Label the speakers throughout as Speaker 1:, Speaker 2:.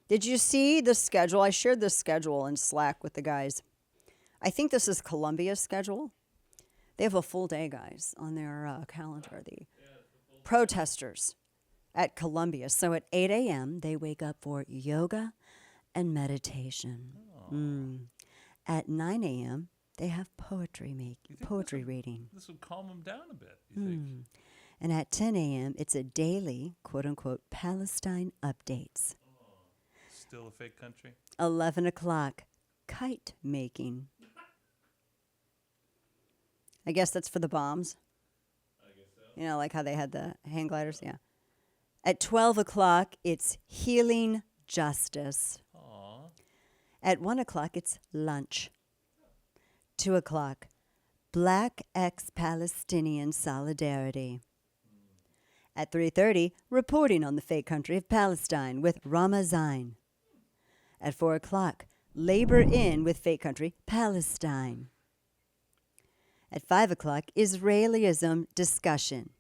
Speaker 1: Did you see the schedule? I shared this schedule in Slack with the guys. I think this is Columbia's schedule. They have a full day, guys, on their calendar. The protesters at Columbia. So at 8 a.m., they wake up for yoga and meditation. At 9 a.m., they have poetry reading.
Speaker 2: This would calm them down a bit, you think?
Speaker 1: And at 10 a.m., it's a daily, quote-unquote, Palestine updates.
Speaker 2: Still a fake country?
Speaker 1: 11 o'clock, kite making. I guess that's for the bombs.
Speaker 2: I guess so.
Speaker 1: You know, like how they had the hang gliders? Yeah. At 12 o'clock, it's healing justice.
Speaker 2: Aww.
Speaker 1: At 1 o'clock, it's lunch. 2 o'clock, Black ex-Palestinian solidarity. At 3:30, reporting on the fake country of Palestine with Rama Zain. At 4 o'clock, labor in with fake country Palestine. At 5 o'clock, Israelism discussion.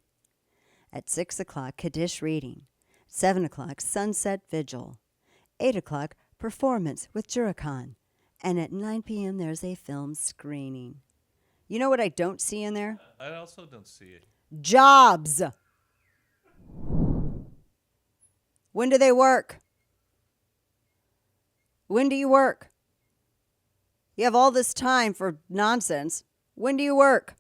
Speaker 1: At 6 o'clock, Kaddish reading. 7 o'clock, sunset vigil. 8 o'clock, performance with Jurakan. And at 9 p.m., there's a film screening. You know what I don't see in there?
Speaker 2: I also don't see it.
Speaker 1: Jobs. When do they work? When do you work? You have all this time for nonsense. When do you work?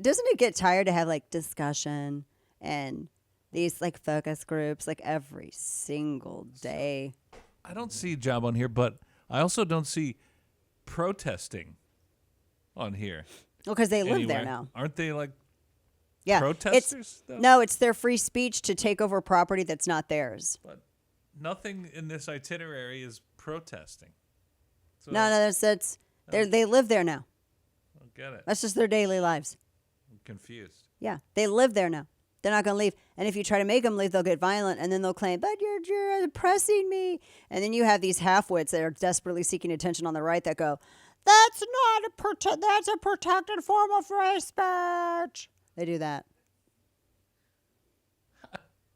Speaker 1: Doesn't it get tired to have like discussion and these like focus groups like every single day?
Speaker 2: I don't see job on here, but I also don't see protesting on here.
Speaker 1: Well, because they live
Speaker 2: anywhere.
Speaker 1: there now.
Speaker 2: Aren't they like
Speaker 1: Yeah,
Speaker 2: protesters?
Speaker 1: No, it's their free speech to take over property that's not theirs.
Speaker 2: But nothing in this itinerary is protesting. So
Speaker 1: No, that's they live there now.
Speaker 2: I don't get it.
Speaker 1: That's just their daily lives.
Speaker 2: I'm confused.
Speaker 1: Yeah, they live there now. They're not going to leave. And if you try to make them leave, they'll get violent, and then they'll claim, but you're oppressing me. And then you have these half-wits that are desperately seeking attention on the right that go, that's a protected form of free speech. They do that.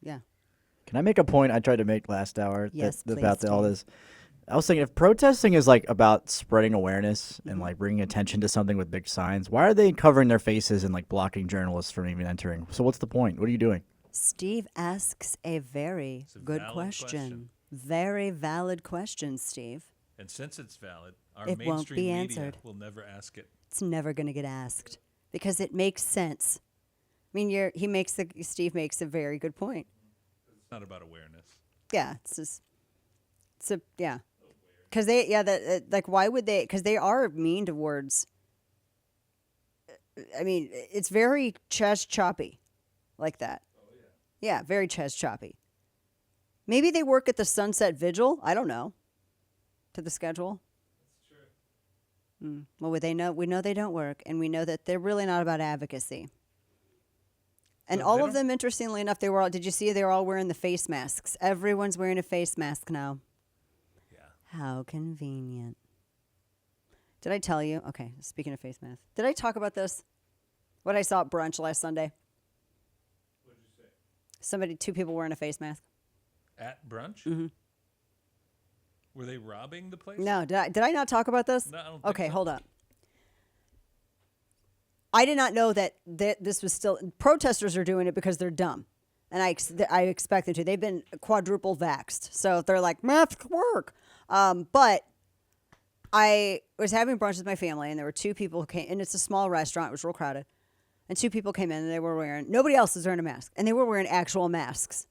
Speaker 1: Yeah.
Speaker 3: Can I make a point I tried to make last hour
Speaker 1: Yes,
Speaker 3: about
Speaker 1: please,
Speaker 3: all
Speaker 1: Steve.
Speaker 3: this? I was thinking if protesting is like about spreading awareness and like bringing attention to something with big signs, why are they covering their faces and like blocking journalists from even entering? So what's the point? What are you doing?
Speaker 1: Steve asks a very good
Speaker 2: valid
Speaker 1: question. Very valid question, Steve.
Speaker 2: And since it's valid, our
Speaker 1: It won't
Speaker 2: mainstream
Speaker 1: be
Speaker 2: media
Speaker 1: answered.
Speaker 2: will never ask it.
Speaker 1: It's never going to get asked because it makes sense. I mean, Steve makes a very good point.
Speaker 2: It's not about awareness.
Speaker 1: Yeah, yeah. Because why would they? Because they are mean towards. I mean, it's very chest choppy, like that. Oh yeah. Yeah, very chest choppy. Maybe they work at the Sunset Vigil. I don't know. To the schedule.
Speaker 2: That's true.
Speaker 1: Well, they know. We know they don't work, and we know that they're really not about advocacy. And
Speaker 2: So
Speaker 1: all
Speaker 2: they
Speaker 1: of them, interestingly enough, they were all. Did you see? They were all wearing the face masks. Everyone's wearing a face mask now. How convenient. Did I tell you? Okay, speaking of face masks. Did I talk about this? What I saw at brunch last Sunday?
Speaker 2: What did you say?
Speaker 1: Two people wearing a face mask.
Speaker 2: At brunch?
Speaker 1: Mm-hmm.
Speaker 2: Were they robbing the place?
Speaker 1: No, did I not talk about this?
Speaker 2: No, I don't think
Speaker 1: Okay,
Speaker 2: so.
Speaker 1: hold up. I did not know that this was still... Protesters are doing it because they're dumb. And I expect them to. They've been quadruple vaxxed. So they're like, masks work. But I was having brunch with my family, and there were two people who came, and it's a small restaurant. It was real crowded. And two people came in, and they were wearing... Nobody else was wearing a mask. And they were wearing actual masks.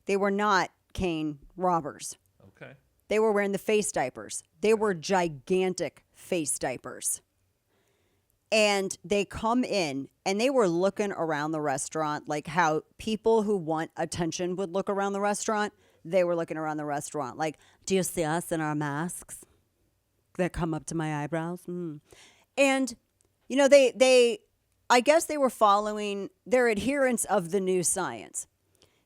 Speaker 1: They were not cane robbers.
Speaker 2: Okay.
Speaker 1: They were wearing the face diapers. They were gigantic face diapers. And they come in, and they were looking around the restaurant like how people who want attention would look around the restaurant. They were looking around the restaurant like, do you see us in our masks that come up to my eyebrows? And, you know, I guess they were following their adherence of the new science.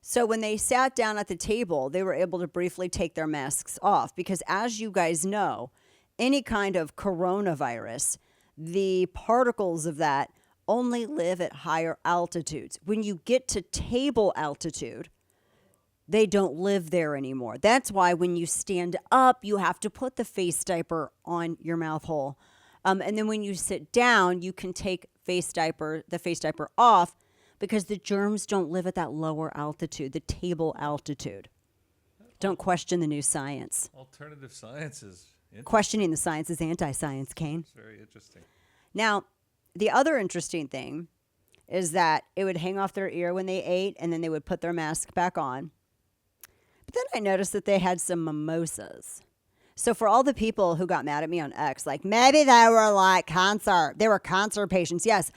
Speaker 1: So when they sat down at the table, they were able to briefly take their masks off because, as you guys know, any kind of coronavirus, the particles of that only live at higher altitudes. When you get to table altitude, They don't live there anymore. That's why when you stand up, you have to put the face diaper on your mouth hole. And then when you sit down, you can take the face diaper off because the germs don't live at that lower altitude, the table altitude. Don't question the new science.
Speaker 2: Alternative sciences.
Speaker 1: Questioning the science is anti-science, Kane.
Speaker 2: It's very interesting.
Speaker 1: Now, the other interesting thing is that it would hang off their ear when they ate, and then they would put their mask back on. But then I noticed that they had some mimosas. So for all the people who got mad at me on X, like maybe they were like cancer. They were cancer patients. Yes.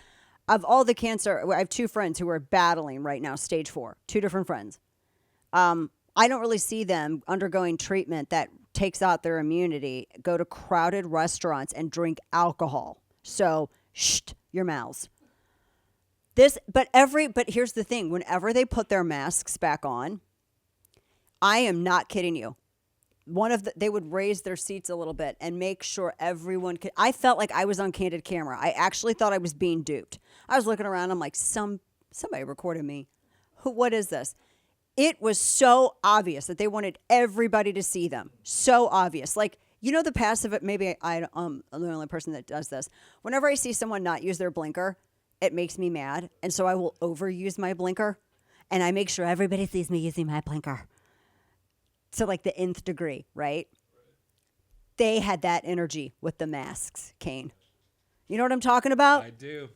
Speaker 1: Of all the cancer, I have 2 friends who are battling right now, stage 4, 2 different friends. I don't really see them undergoing treatment that takes out their immunity, go to crowded restaurants and drink alcohol. So, your mouths. But here's the thing. Whenever they put their masks back on, I am not kidding you. They would raise their seats a little bit and make sure everyone could. I felt like I was on candid camera. I actually thought I was being duped. I was looking around. I'm like, somebody recorded me. What is this? It was so obvious that they wanted everybody to see them. So obvious. Like, the passive, maybe I'm the only person that does this. Whenever I see someone not use their blinker, it makes me mad. And so I will overuse my blinker. And I make sure everybody sees me using my blinker. To like the nth degree, right? They had that energy with the masks, Kane. You know what I'm talking about?
Speaker 2: I do.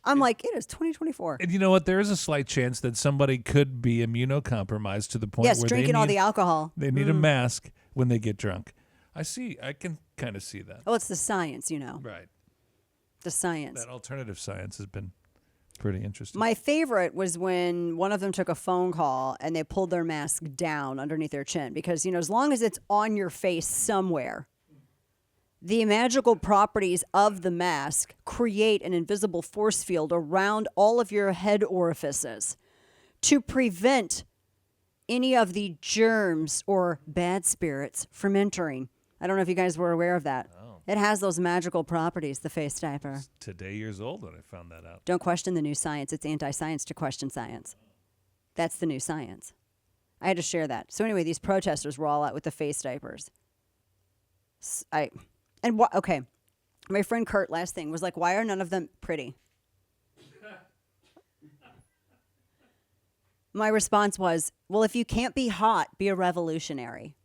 Speaker 1: I'm like, it is 2024.
Speaker 2: And you know what? There is a slight chance that somebody could be immunocompromised to the point
Speaker 1: Yes,
Speaker 2: where
Speaker 1: drinking all the alcohol.
Speaker 2: They need a mask when they get drunk. I can kind of see that.
Speaker 1: Oh, it's the science,
Speaker 2: Right.
Speaker 1: The science.
Speaker 2: That alternative science has been pretty interesting.
Speaker 1: My favorite was when one of them took a phone call and they pulled their mask down underneath their chin because, as long as it's on your face somewhere, the magical properties of the mask create an invisible force field around all of your head orifices to prevent any of the germs or bad spirits from entering. I don't know if you guys were aware of that.
Speaker 2: Oh.
Speaker 1: It has those magical properties, the face diaper.
Speaker 2: Today years old when I found that out.
Speaker 1: Don't question the new science. It's anti-science to question science. That's the new science. I had to share that. So anyway, these protesters were all out with the face diapers. Okay. My friend Kurt, last thing, was like, why are none of them pretty? My response was, well, if you can't be hot, be a revolutionary.